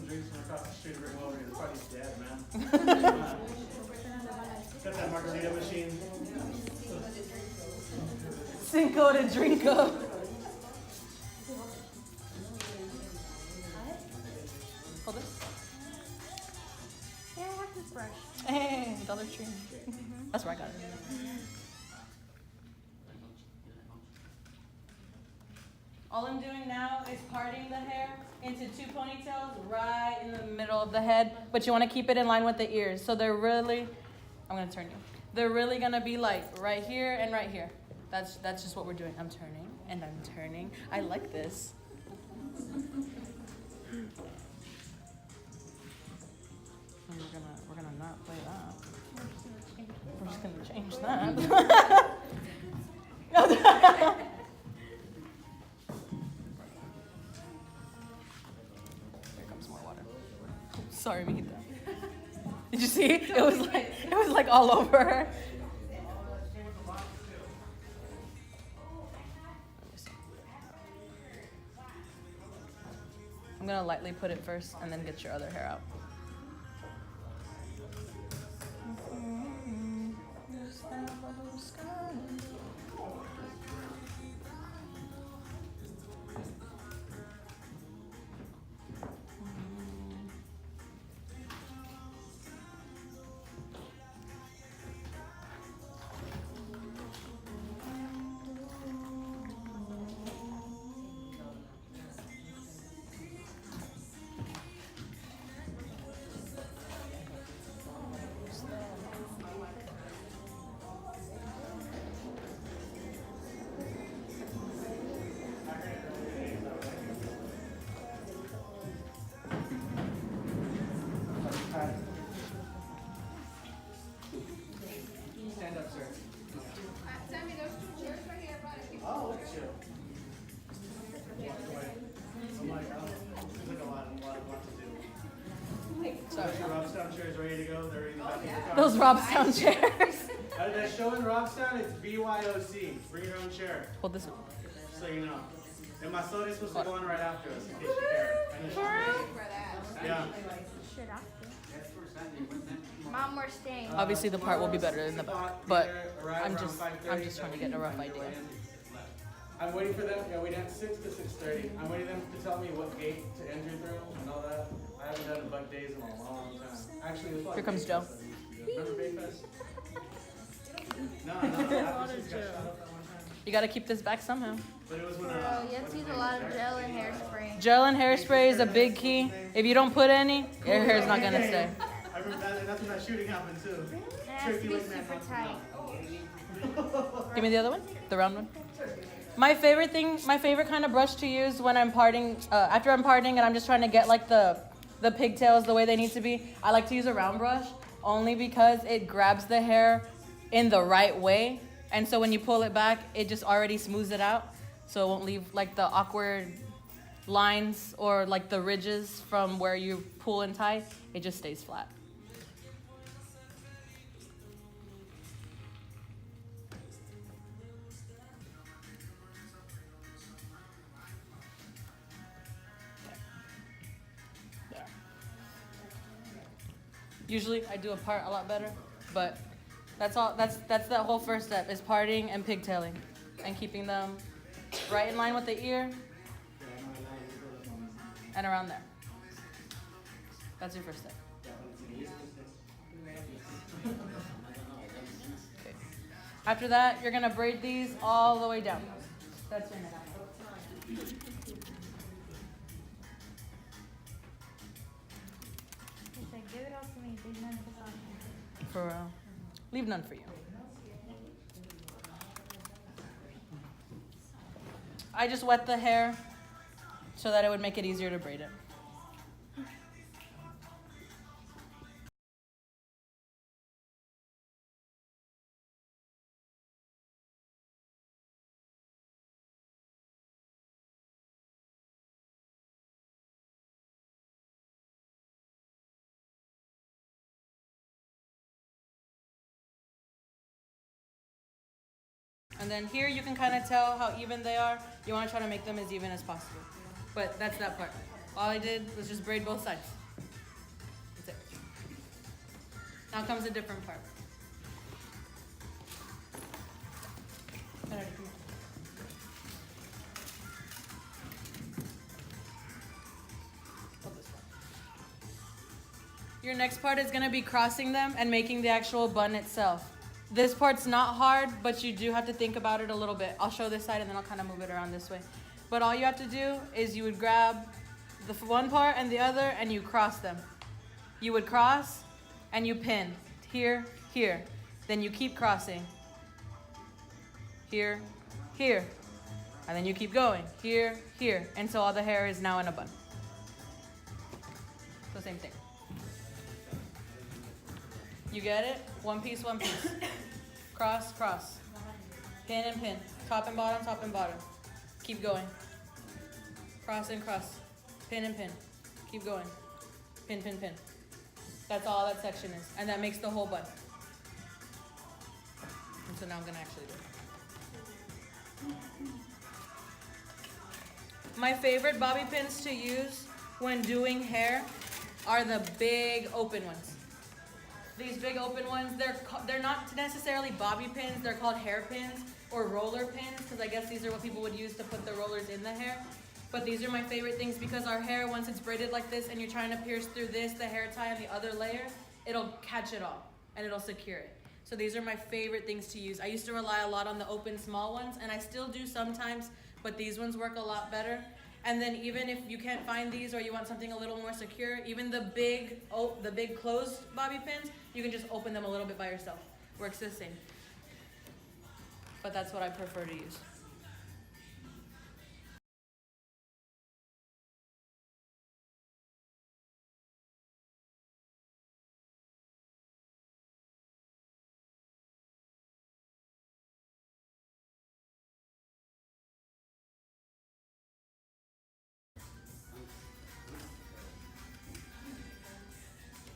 drinks from across the street to bring over. Your party's dead, man. Got that margarita machine. Cinco de Drinko. Hold it. Yeah, I have this brush. Hey, Dollar Tree. That's where I got it. All I'm doing now is parting the hair into 2 ponytails right in the middle of the head, but you want to keep it in line with the ears. So they're really, I'm going to turn you. They're really going to be like right here and right here. That's just what we're doing. I'm turning and I'm turning. I like this. And we're gonna not play that. We're just gonna change that. Here comes more water. Sorry, Mijita. Did you see? It was like all over her. I'm gonna lightly put it first and then get your other hair out. Stand up, sir. Sammy, there's 2 chairs right here. Oh, look at you. I'm like, oh, there's like a lot to do. Sorry. Your Robstown chairs ready to go. They're in the back of the car. Those Robstown chairs. That show in Robstown, it's BYOC. Bring your own chair, Hold this one. so you know. And my soda's supposed to go on right after us, in case you care. I know she's busy. Yeah. Shit, after. Mom, we're staying. Obviously, the part will be better in the back, but Arrive I'm around just 5:30, trying to get a rough idea. I'm waiting for them. Yeah, we at 6 to 6:30. I'm waiting them to tell me what gate to enter through and all that. I haven't done bug days in a long time. Actually, it was Here comes Joe. Remember Bayfest? No, after she got shot up that one time. You gotta keep this back somehow. But it was when Bro, you have to use a lot of gel and hairspray. Gel and hairspray is a big key. If you don't put any, your hair's not gonna stay. I remember that, and that's when that shooting happened too. It has to be super tight. Give me the other one, the round one. My favorite kind of brush to use when I'm parting, after I'm parting and I'm just trying to get like the pigtails the way they need to be, I like to use a round brush only because it grabs the hair in the right way. And so when you pull it back, it just already smooths it out. So it won't leave like the awkward lines or like the ridges from where you pull and tie. It just stays flat. There. Usually I do a part a lot better, but that's all. That's that whole first step is parting and pigtailing, and keeping them right in line with the ear and around there. That's your first step. Okay. After that, you're gonna braid these all the way down. That's your neck. He said, give it all to me. There's none for me. For real. Leave none for you. I just wet the hair so that it would make it easier to braid it. And then here you can kind of tell how even they are. You want to try to make them as even as possible. But that's that part. All I did was just braid both sides. That's it. Now comes a different part. Alright, come on. Hold this one. Your next part is gonna be crossing them and making the actual bun itself. This part's not hard, but you do have to think about it a little bit. I'll show this side and then I'll kind of move it around this way. But all you have to do is you would grab the one part and the other and you cross them. You would cross and you pin. Here, here. Then you keep crossing. Here, here. And then you keep going. Here, here. Until all the hair is now in a bun. So same thing. You get it? One piece, one piece. Cross, cross. Pin and pin. Top and bottom, top and bottom. Keep going. Cross and cross. Pin and pin. Keep going. Pin, pin, pin. That's all that section is. And that makes the whole bun. And so now I'm gonna actually do it. My favorite bobby pins to use when doing hair are the big open ones. These big open ones, they're not necessarily bobby pins, they're called hair pins or roller pins, because I guess these are what people would use to put the rollers in the hair. But these are my favorite things because our hair, once it's braided like this and you're trying to pierce through this, the hair tie and the other layer, it'll catch it all and it'll secure it. So these are my favorite things to use. I used to rely a lot on the open small ones and I still do sometimes, but these ones work a lot better. And then even if you can't find these or you want something a little more secure, even the big closed bobby pins, you can just open them a little bit by yourself. Works the same. But that's what I prefer to use.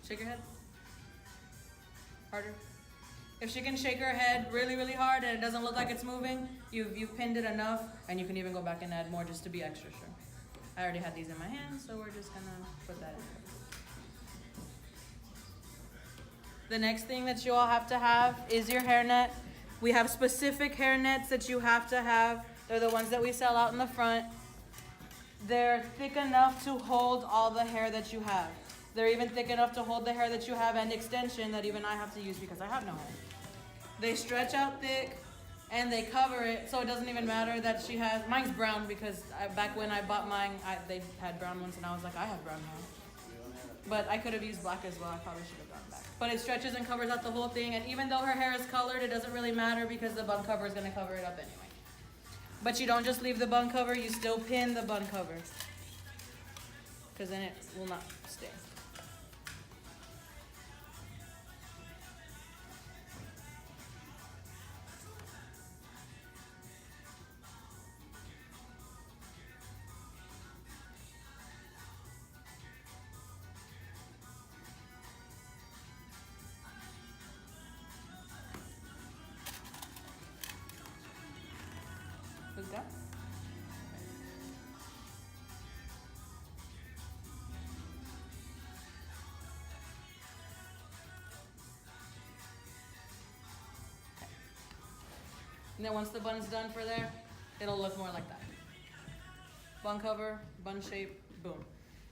Shake your head. Harder. If she can shake her head really, really hard and it doesn't look like it's moving, you've pinned it enough, and you can even go back and add more just to be extra sure. I already had these in my hand, so we're just gonna put that in. The next thing that you all have to have is your hairnet. We have specific hairnets that you have to have. They're the ones that we sell out in the front. They're thick enough to hold all the hair that you have. They're even thick enough to hold the hair that you have and extension that even I have to use because I have no hair. They stretch out thick and they cover it, so it doesn't even matter that she has, mine's brown because back when I bought mine, they had brown ones and I was like, I have brown hair. But I could have used black as well, I probably should have gone back. But it stretches and covers out the whole thing, and even though her hair is colored, it doesn't really matter because the bun cover is gonna cover it up anyway. But you don't just leave the bun cover, you still pin the bun cover. Because then it will not stay. Who's that? And then once the bun's done for there, it'll look more like that. Bun cover, bun shape, boom.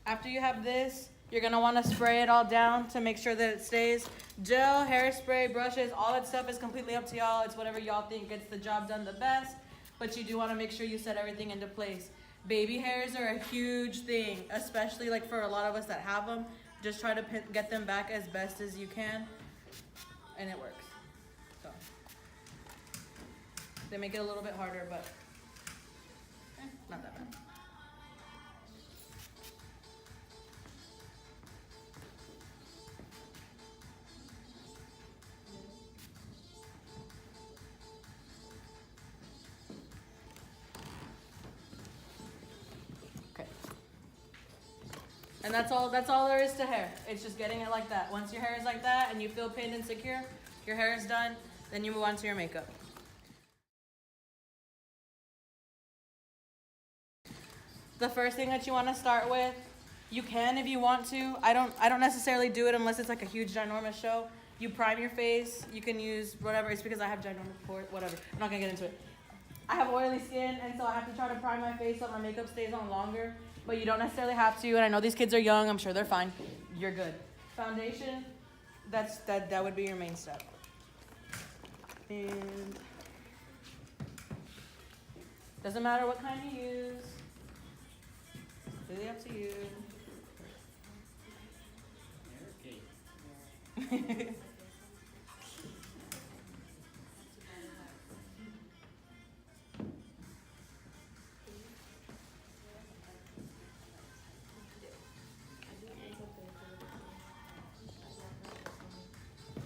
After you have this, you're gonna wanna spray it all down to make sure that it stays. Gel, hairspray, brushes, all that stuff is completely up to y'all. It's whatever y'all think gets the job done the best, but you do wanna make sure you set everything into place. Baby hairs are a huge thing, especially like for a lot of us that have them. Just try to get them back as best as you can, and it works. So they make it a little bit harder, but not that bad. Okay. And that's all there is to hair. It's just getting it like that. Once your hair is like that and you feel pinned and secure, your hair is done, then you move on to your makeup. The first thing that you want to start with You can if you want to. I don't necessarily do it unless it's like a huge ginormous show. You prime your face. You can use whatever. It's because I have ginormous pores. Whatever. I'm not gonna get into it. I have oily skin, and so I have to try to prime my face so my makeup stays on longer. But you don't necessarily have to. And I know these kids are young. I'm sure they're fine. You're good. Foundation. That would be your main step. And doesn't matter what kind you use. Completely up to you.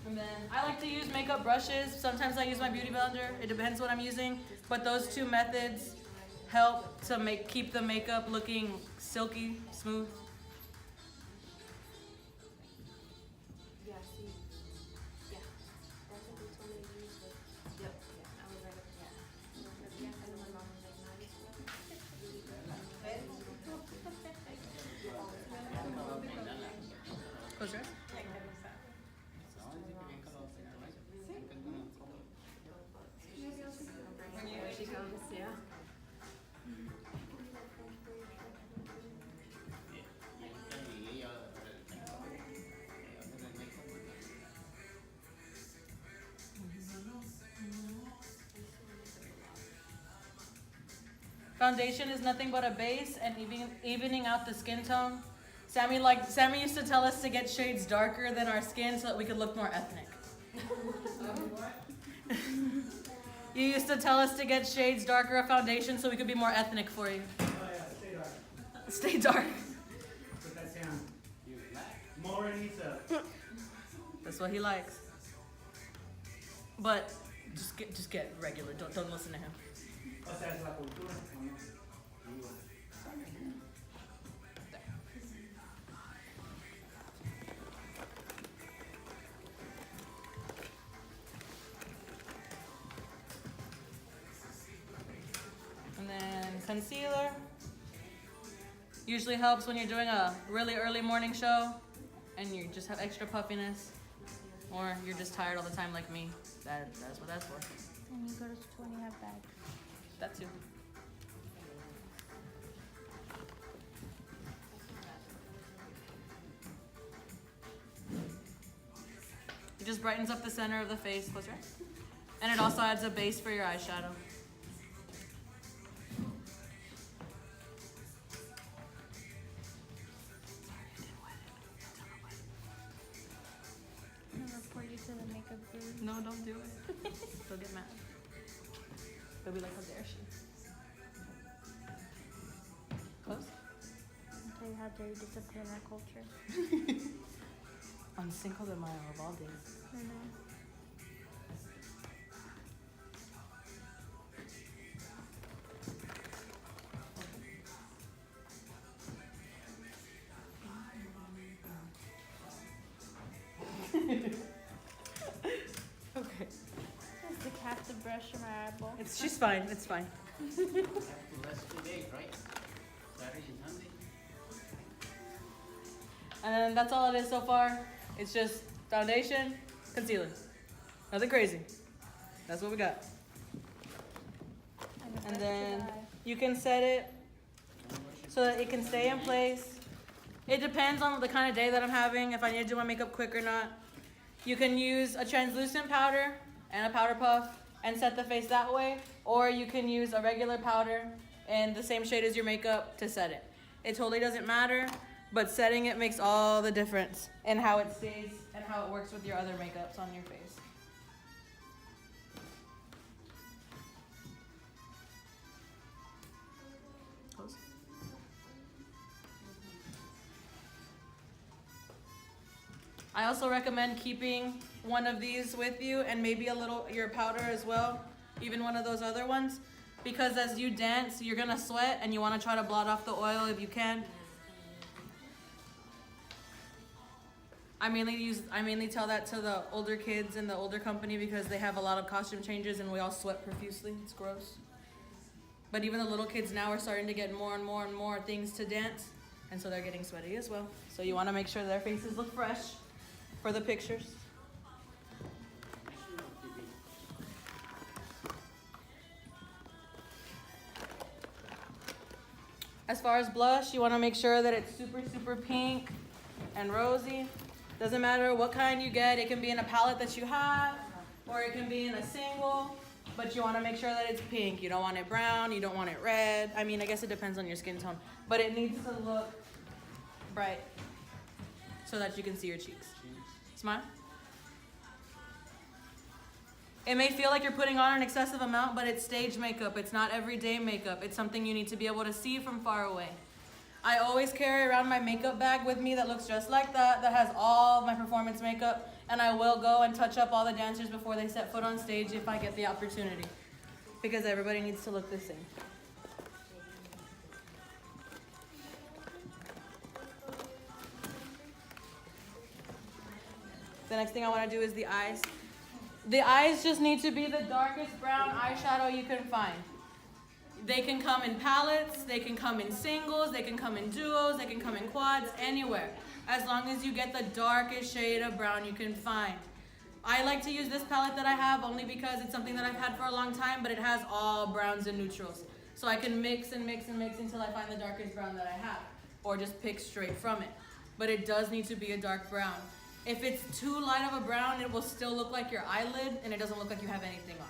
And then I like to use makeup brushes. Sometimes I use my beauty blender. It depends what I'm using. But those two methods help to keep the makeup looking silky, smooth. Close your eyes. She comes, yeah. Foundation is nothing but a base and evening out the skin tone. Sammy used to tell us to get shades darker than our skin so that we could look more ethnic. You used to tell us to get shades darker of foundation so we could be more ethnic for you. Oh yeah, stay dark. Stay dark. Put that down. Morenita. That's what he likes. But just get regular. Don't listen to him. O sea, es la cultura. And then concealer. Usually helps when you're doing a really early morning show and you just have extra puffiness. Or you're just tired all the time like me. That's what that's for. And you go to school and you have bags. That too. It just brightens up the center of the face. Close your eyes. And it also adds a base for your eyeshadow. I'm gonna report you to the makeup guru. No, don't do it. They'll get mad. They'll be like, how dare she? Close. I'll tell you how dare you discipline our culture. On Cinco de Mayo of all days. I know. Okay. Just to cast the brush on my eyeball. She's fine. It's fine. Have to rest 2 days, right? Saturday and Sunday. And that's all it is so far. It's just foundation, concealer. Nothing crazy. That's what we got. And then you can set it so that it can stay in place. It depends on the kind of day that I'm having, if I need to do my makeup quick or not. You can use a translucent powder and a powder puff and set the face that way, or you can use a regular powder and the same shade as your makeup to set it. It totally doesn't matter, but setting it makes all the difference in how it stays and how it works with your other makeups on your face. Close. I also recommend keeping one of these with you and maybe a little your powder as well, even one of those other ones, because as you dance, you're gonna sweat and you wanna try to blot off the oil if you can. I mainly tell that to the older kids in the older company because they have a lot of costume changes and we all sweat profusely. It's gross. But even the little kids now are starting to get more and more things to dance. And so they're getting sweaty as well. So you want to make sure their faces look fresh for the pictures. As far as blush, you want to make sure that it's super, super pink and rosy. Doesn't matter what kind you get. It can be in a palette that you have, or it can be in a single, but you want to make sure that it's pink. You don't want it brown. You don't want it red. I mean, I guess it depends on your skin tone, but it needs to look bright so that you can see your cheeks. Smile. It may feel like you're putting on an excessive amount, but it's stage makeup. It's not everyday makeup. It's something you need to be able to see from far away. I always carry around my makeup bag with me that looks just like that has all of my performance makeup, and I will go and touch up all the dancers before they set foot on stage if I get the opportunity, because everybody needs to look the same. The next thing I want to do is the eyes. The eyes just need to be the darkest brown eyeshadow you can find. They can come in palettes, they can come in singles, they can come in duos, they can come in quads, anywhere. As long as you get the darkest shade of brown you can find. I like to use this palette that I have only because it's something that I've had for a long time, but it has all browns and neutrals. So I can mix and mix and mix until I find the darkest brown that I have, or just pick straight from it. But it does need to be a dark brown. If it's too light of a brown, it will still look like your eyelid, and it doesn't look like you have anything on.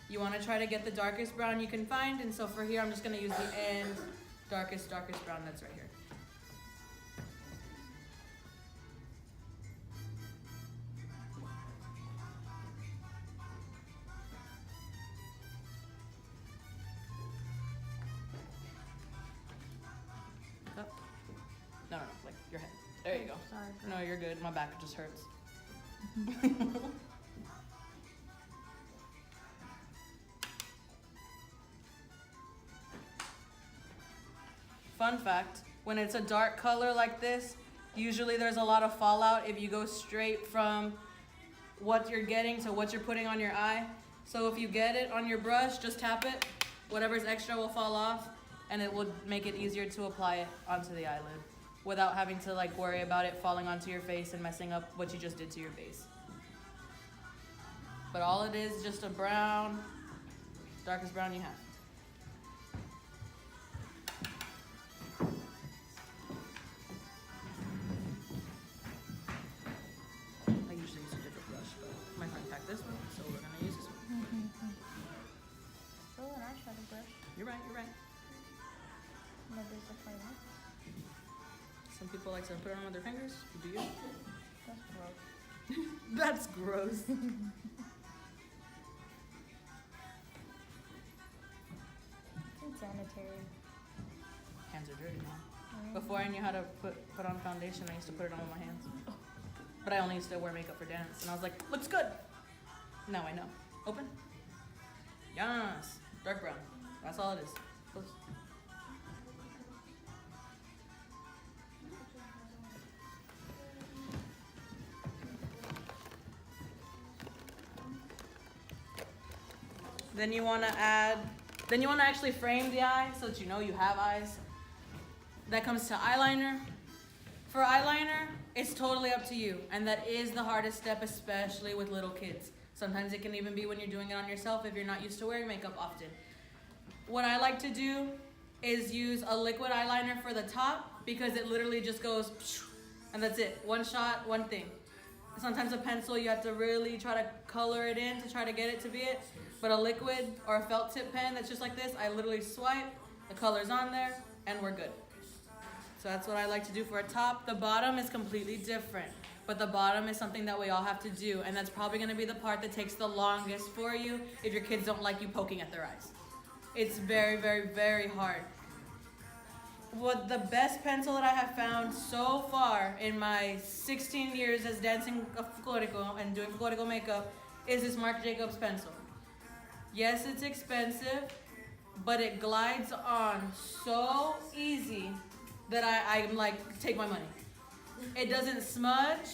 You want to try to get the darkest brown you can find, and so for here, I'm just going to use the end darkest brown that's right here. Up. No, like your head. There you go. Sorry. No, you're good. My back just hurts. Fun fact, when it's a dark color like this, usually there's a lot of fallout if you go straight from what you're getting to what you're putting on your eye. So if you get it on your brush, just tap it. Whatever's extra will fall off, and it will make it easier to apply it onto the eyelid without having to like worry about it falling onto your face and messing up what you just did to your base. But all it is just a brown, darkest brown you have. I usually use a different brush, but my friend packed this one, so we're gonna use this one. Still an eyeshadow brush. You're right, you're right. Nobody's a plain one. Some people like to put it on with their fingers. You do you? That's gross. That's gross. Insanitary. Hands are dirty now. Before I knew how to put on foundation, I used to put it on with my hands. But I only used to wear makeup for dance, and I was like, looks good. Now I know. Open. Yes. Dark brown. That's all it is. Close. Then you want to actually frame the eye so that you know you have eyes. That comes to eyeliner. For eyeliner, it's totally up to you, and that is the hardest step, especially with little kids. Sometimes it can even be when you're doing it on yourself if you're not used to wearing makeup often. What I like to do is use a liquid eyeliner for the top because it literally just goes, and that's it. One shot, one thing. Sometimes a pencil, you have to really try to color it in to try to get it to be it. But a liquid or a felt tip pen that's just like this, I literally swipe, the color's on there, and we're good. So that's what I like to do for a top. The bottom is completely different, but the bottom is something that we all have to do, and that's probably gonna be the part that takes the longest for you if your kids don't like you poking at their eyes. It's very, very, very hard. What the best pencil that I have found so far in my 16 years as dancing Folklorico and doing Folklorico makeup is this Marc Jacobs pencil. Yes, it's expensive, but it glides on so easy that I'm like, take my money. It doesn't smudge,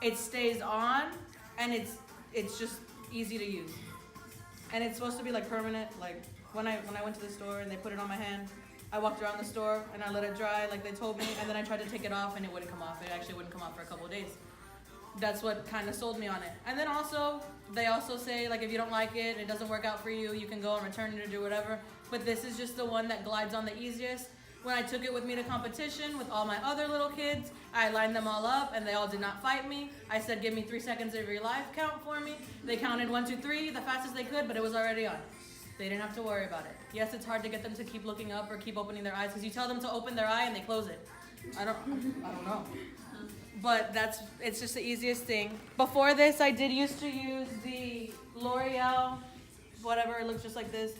it stays on, and it's just easy to use. And it's supposed to be like permanent. Like when I went to the store and they put it on my hand, I walked around the store and I let it dry like they told me, and then I tried to take it off and it wouldn't come off. It actually wouldn't come off for a couple of days. That's what kind of sold me on it. And then also, they also say, like, if you don't like it, it doesn't work out for you, you can go and return it or do whatever. But this is just the one that glides on the easiest. When I took it with me to competition with all my other little kids, I lined them all up and they all did not fight me. I said, give me 3 seconds of your life count for me. They counted 1, 2, 3, the fastest they could, but it was already on. They didn't have to worry about it. Yes, it's hard to get them to keep looking up or keep opening their eyes because you tell them to open their eye and they close it. I don't know. But it's just the easiest thing. Before this, I did used to use the L'Oreal, whatever, it looks just like this,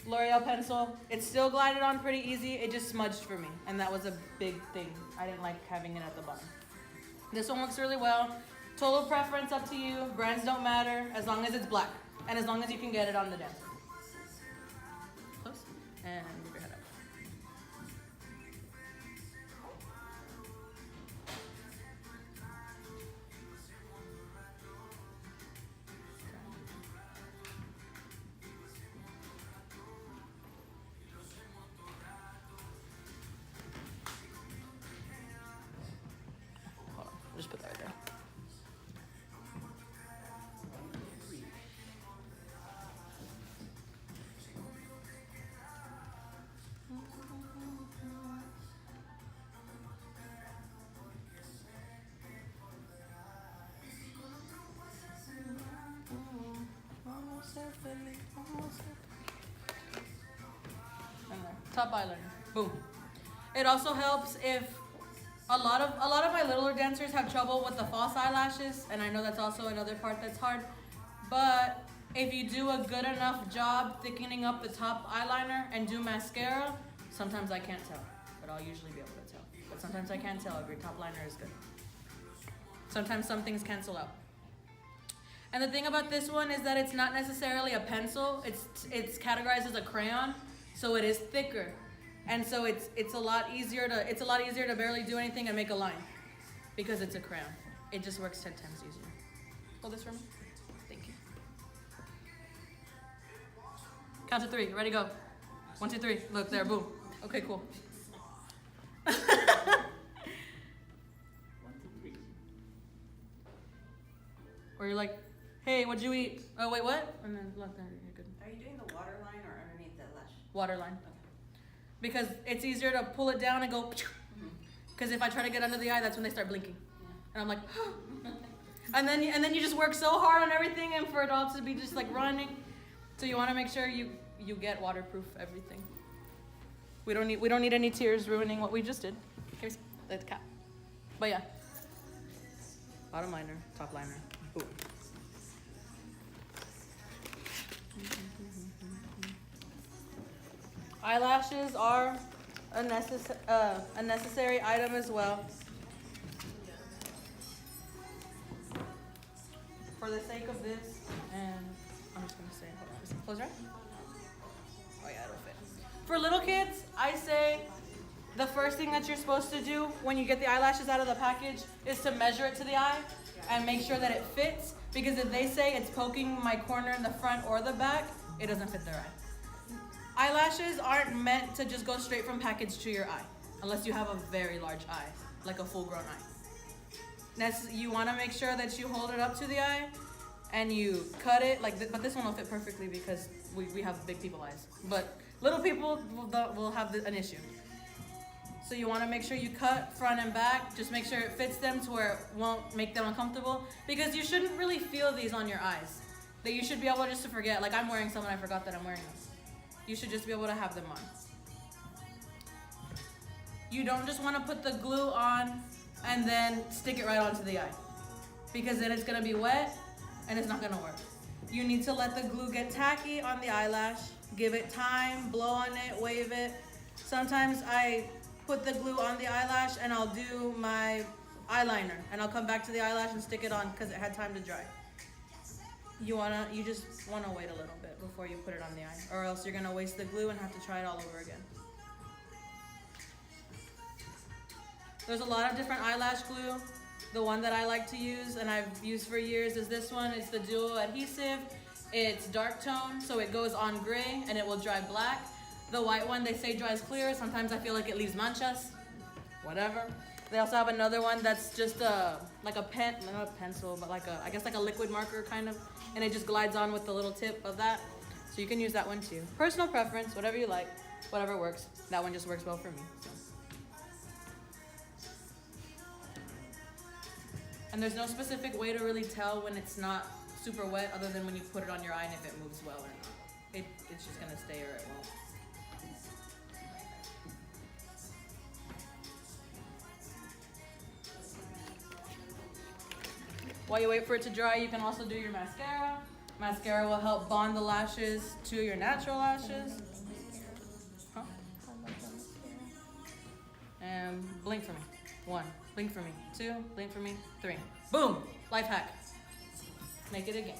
L'Oreal pencil. It still glided on pretty easy. It just smudged for me, and that was a big thing. I didn't like having it at the bottom. This one works really well. Total preference up to you. Brands don't matter as long as it's black and as long as you can get it on the dancer. Close and move your head up. Hold on, just put that right there. And there. Top eyeliner. Boom. It also helps if a lot of my littler dancers have trouble with the false eyelashes, and I know that's also another part that's hard. But if you do a good enough job thickening up the top eyeliner and do mascara, sometimes I can't tell, but I'll usually be able to tell. But sometimes I can't tell if your top liner is good. Sometimes some things cancel out. And the thing about this one is that it's not necessarily a pencil. It's categorized as a crayon, so it is thicker, and so it's a lot easier to barely do anything and make a line because it's a crayon. It just works 10 times easier. Hold this for me. Thank you. Count to 3. Ready, go. 1, 2, 3. Look there. Boom. Okay, cool. 1, 2, 3. Or you're like, hey, what'd you eat? Oh, wait, what? And then look there, you're good. Are you doing the water line or underneath the lash? Water line. Because it's easier to pull it down and go, because if I try to get under the eye, that's when they start blinking. And I'm like, and then you just work so hard on everything and for it all to be just like running. So you want to make sure you get waterproof everything. We don't need any tears ruining what we just did. Give me the cap. But yeah. Bottom liner, top liner. Boom. Eyelashes are a necessary item as well. For the sake of this, and I'm just gonna say, hold on, just close your eye. Oh yeah, it'll fit. For little kids, I say the first thing that you're supposed to do when you get the eyelashes out of the package is to measure it to the eye and make sure that it fits, because if they say it's poking my corner in the front or the back, it doesn't fit their eye. Eyelashes aren't meant to just go straight from package to your eye, unless you have a very large eye, like a full-grown eye. You want to make sure that you hold it up to the eye and you cut it, but this one will fit perfectly because we have big people eyes. But little people will have an issue. So you want to make sure you cut front and back, just make sure it fits them to where it won't make them uncomfortable, because you shouldn't really feel these on your eyes. That you should be able just to forget, like I'm wearing some and I forgot that I'm wearing them. You should just be able to have them on. You don't just want to put the glue on and then stick it right onto the eye, because then it's going to be wet and it's not going to work. You need to let the glue get tacky on the eyelash, give it time, blow on it, wave it. Sometimes I put the glue on the eyelash and I'll do my eyeliner and I'll come back to the eyelash and stick it on because it had time to dry. You just wanna wait a little bit before you put it on the eye, or else you're gonna waste the glue and have to try it all over again. There's a lot of different eyelash glue. The one that I like to use and I've used for years is this one. It's the duo adhesive. It's dark tone, so it goes on gray and it will dry black. The white one, they say dries clear. Sometimes I feel like it leaves manchas. Whatever. They also have another one that's just like a pen, not a pencil, but like I guess like a liquid marker kind of. And it just glides on with the little tip of that. So you can use that one too. Personal preference, whatever you like, whatever works. That one just works well for me. So. And there's no specific way to really tell when it's not super wet other than when you put it on your eye and if it moves well or not. It's just gonna stay or it won't. While you wait for it to dry, you can also do your mascara. Mascara will help bond the lashes to your natural lashes. Huh? And blink for me. 1, blink for me. 2, blink for me. 3. Boom! Life hack. Make it again.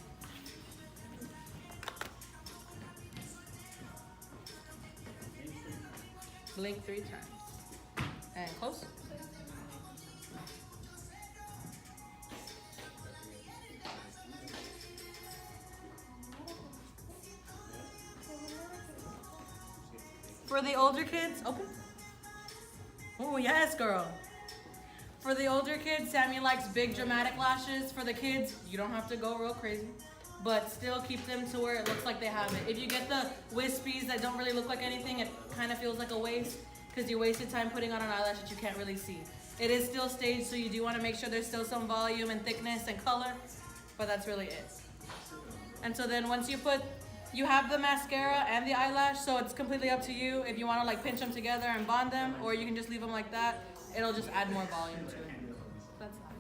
Blink 3 times. And close. For the older kids, open. Oh, yes, girl. For the older kids, Sammy likes big dramatic lashes. For the kids, you don't have to go real crazy, but still keep them to where it looks like they have it. If you get the wispies that don't really look like anything, it kind of feels like a waste because you wasted time putting on an eyelash that you can't really see. It is still staged, so you do want to make sure there's still some volume and thickness and color, but that's really it. And so then once you have the mascara and the eyelash, so it's completely up to you if you want to like pinch them together and bond them, or you can just leave them like that. It'll just add more volume to it. That's fine.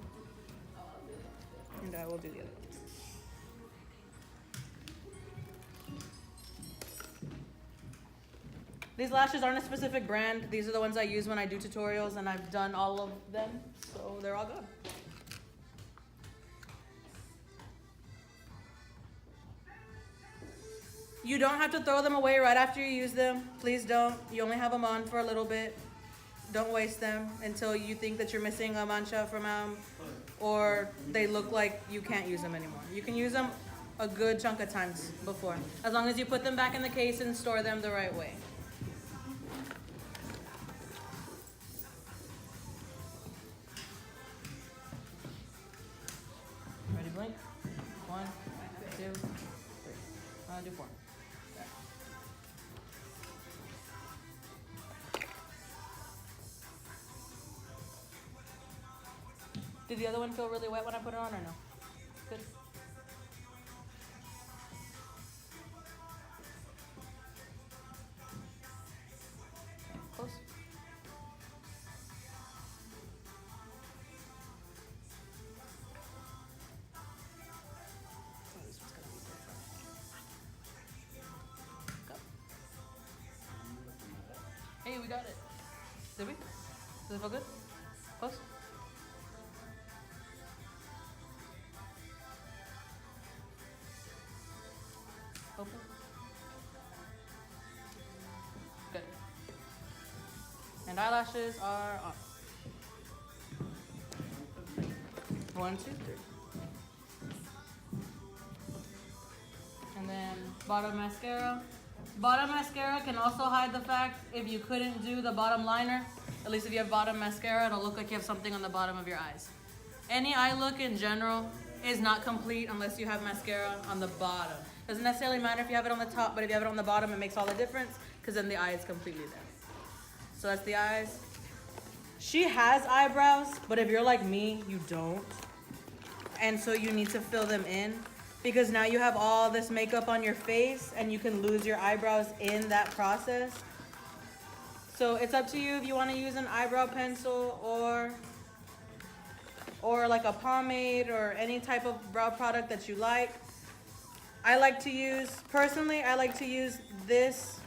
And I will do the other one. These lashes aren't a specific brand. These are the ones I use when I do tutorials, and I've done all of them, so they're all good. You don't have to throw them away right after you use them. Please don't. You only have them on for a little bit. Don't waste them until you think that you're missing a mancha from them or they look like you can't use them anymore. You can use them a good chunk of times before, as long as you put them back in the case and store them the right way. Ready, blink? 1, 2, 3. I'll do 4. Did the other one feel really wet when I put it on or no? Good. Close. Oh, this one's gonna be different. Go. Hey, we got it. Did we? Does it feel good? Close. Open. Good. And eyelashes are on. 1, 2, 3. And then bottom mascara. Bottom mascara can also hide the fact if you couldn't do the bottom liner. At least if you have bottom mascara, it'll look like you have something on the bottom of your eyes. Any eye look in general is not complete unless you have mascara on the bottom. Doesn't necessarily matter if you have it on the top, but if you have it on the bottom, it makes all the difference because then the eye is completely there. So that's the eyes. She has eyebrows, but if you're like me, you don't. And so you need to fill them in because now you have all this makeup on your face and you can lose your eyebrows in that process. So it's up to you if you want to use an eyebrow pencil or like a pomade or any type of brow product that you like. Personally, I like to use this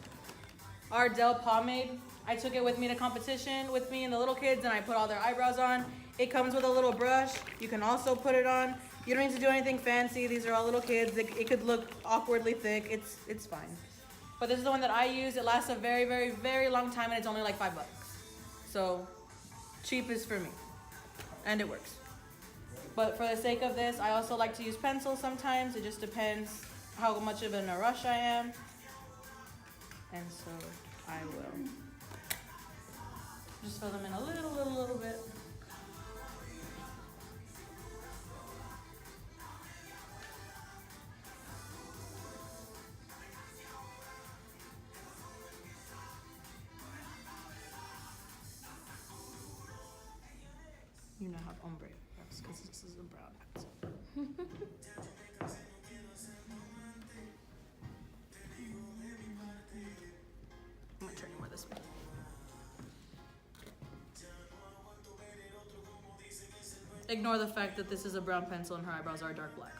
Ardell pomade. I took it with me to competition with me and the little kids and I put all their eyebrows on. It comes with a little brush. You can also put it on. You don't need to do anything fancy. These are all little kids. It could look awkwardly thick. It's fine. But this is the one that I use. It lasts a very, very, very long time and it's only like $5. So cheap is for me. And it works. But for the sake of this, I also like to use pencils sometimes. It just depends how much of in a rush I am. And so I will. Just fill them in a little bit. You now have ombre. That's because this is a brown pencil. I'm gonna turn you more this way. Ignore the fact that this is a brown pencil and her eyebrows are dark black.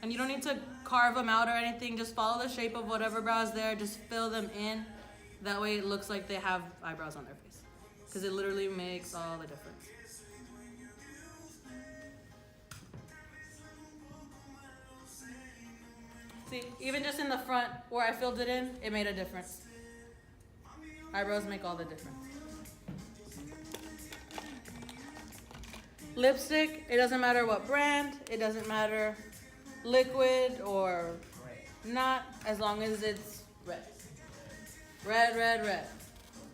And you don't need to carve them out or anything. Just follow the shape of whatever brow is there. Just fill them in. That way it looks like they have eyebrows on their face. Because it literally makes all the difference. See, even just in the front where I filled it in, it made a difference. Eyebrows make all the difference. Lipstick, it doesn't matter what brand, it doesn't matter liquid or not, as long as it's red. Red, red, red.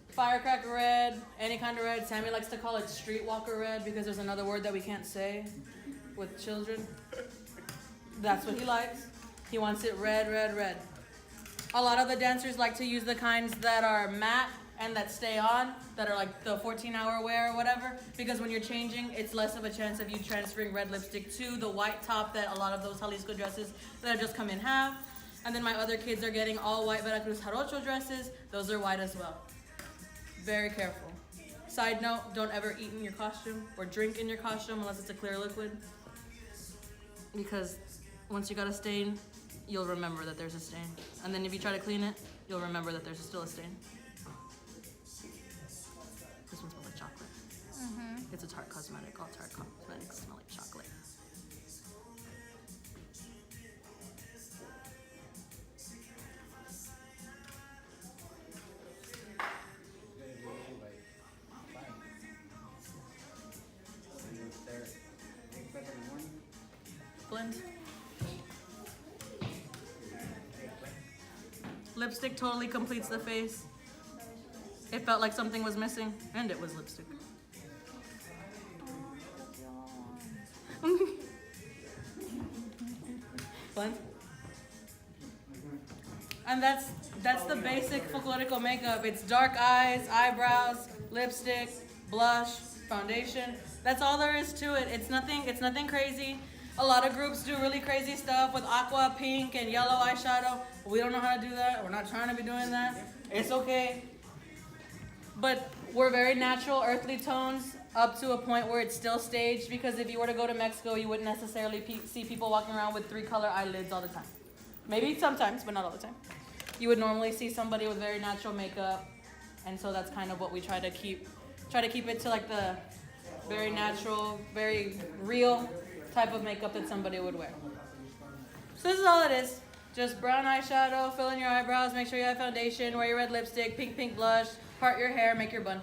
Firecracker red, any kind of red. Sammy likes to call it streetwalker red because there's another word that we can't say with children. That's what he likes. He wants it red, red, red. A lot of the dancers like to use the kinds that are matte and that stay on, that are like the 14-hour wear or whatever, because when you're changing, it's less of a chance of you transferring red lipstick to the white top that a lot of those Jalisco dresses that have just come in have. And then my other kids are getting all white Veracruz Jarocho dresses. Those are white as well. Very careful. Side note, don't ever eat in your costume or drink in your costume unless it's a clear liquid. Because once you got a stain, you'll remember that there's a stain. And then if you try to clean it, you'll remember that there's still a stain. This one smells like chocolate. Mm-hmm. It's a Tarte cosmetic. All Tarte cosmetics smell like chocolate. Blend. Lipstick totally completes the face. It felt like something was missing, and it was lipstick. Blend. And that's the basic Folklorico makeup. It's dark eyes, eyebrows, lipstick, blush, foundation. That's all there is to it. It's nothing crazy. A lot of groups do really crazy stuff with aqua, pink, and yellow eyeshadow. We don't know how to do that. We're not trying to be doing that. It's okay. But we're very natural, earthly tones up to a point where it's still staged, because if you were to go to Mexico, you wouldn't necessarily see people walking around with 3-color eyelids all the time. Maybe sometimes, but not all the time. You would normally see somebody with very natural makeup, and so that's kind of what we try to keep it to, like the very natural, very real type of makeup that somebody would wear. So this is all it is. Just brown eyeshadow, fill in your eyebrows, make sure you have foundation, wear your red lipstick, pink blush, part your hair, make your bun.